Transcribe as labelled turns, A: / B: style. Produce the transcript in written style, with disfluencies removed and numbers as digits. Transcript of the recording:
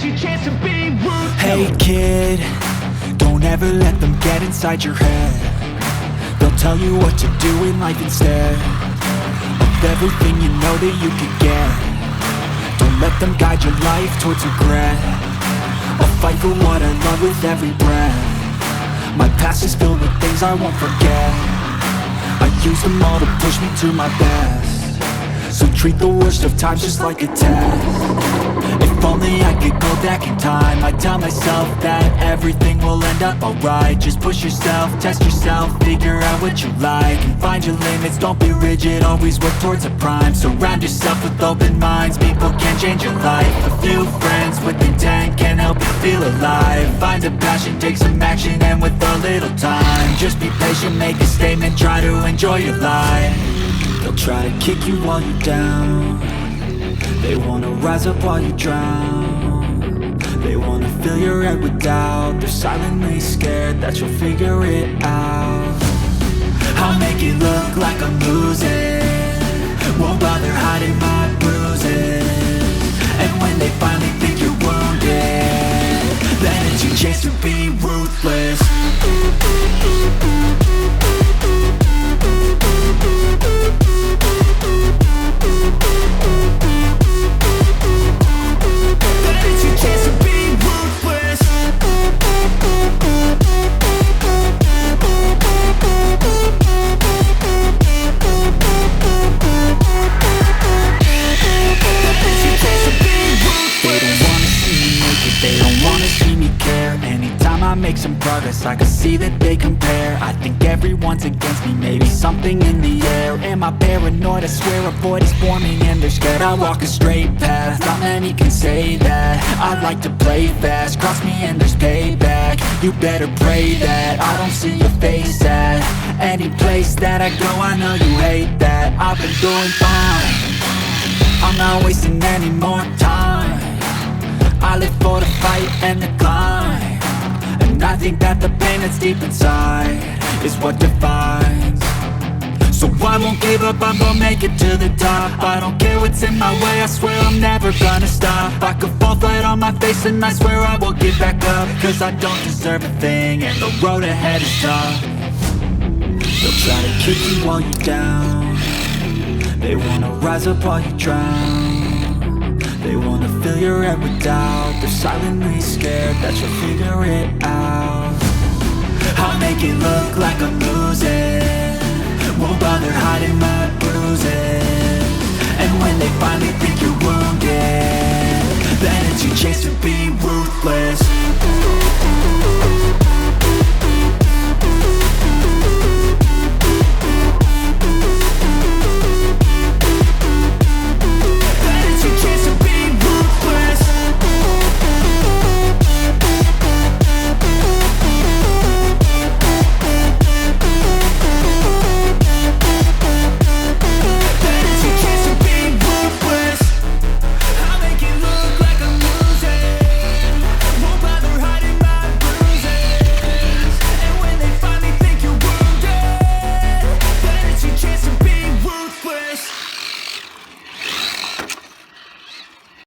A: your chance to be ruthless.
B: Hey kid, don't ever let them get inside your head. They'll tell you what to do in life instead of everything you know that you could get. Don't let them guide your life towards regret. I'll fight for what I love with every breath. My past is filled with things I won't forget. I use them all to push me to my best. So treat the worst of times just like a test. If only I could go back in time, I'd tell myself that everything will end up alright. Just push yourself, test yourself, figure out what you like, and find your limits, don't be rigid, always work towards a prime. Surround yourself with open minds, people can change your life. A few friends with intent can help you feel alive. Find a passion, take some action, and with a little time, just be patient, make a statement, try to enjoy your life. They'll try to kick you while you're down. They wanna rise up while you drown. They wanna fill your head with doubt. They're silently scared that you'll figure it out. I'll make it look like I'm losing, won't bother hiding my bruises. And when they finally think you're wounded, then it's your chance to be ruthless. Make some progress, I can see that they compare. I think everyone's against me, maybe something in the air. Am I paranoid? I swear a void is forming and they're scared. I walk a straight path, not many can say that. I like to play fast, cross me and there's payback. You better pray that I don't see your face at any place that I go. I know you hate that. I've been doing fine, I'm not wasting any more time. I live for the fight and the climb, and I think that the pain that's deep inside is what defines. So I won't give up, I'm gonna make it to the top. I don't care what's in my way, I swear I'm never gonna stop. I could fall flat on my face and I swear I will get back up, cause I don't deserve a thing and the road ahead is tough. They'll try to kick you while you're down. They wanna rise up while you drown. They wanna fill your head with doubt. They're silently scared that you'll figure it out. I'll make it look like I'm losing, won't bother hiding my bruises. And when they finally think you're wounded, then it's your chance to be ruthless.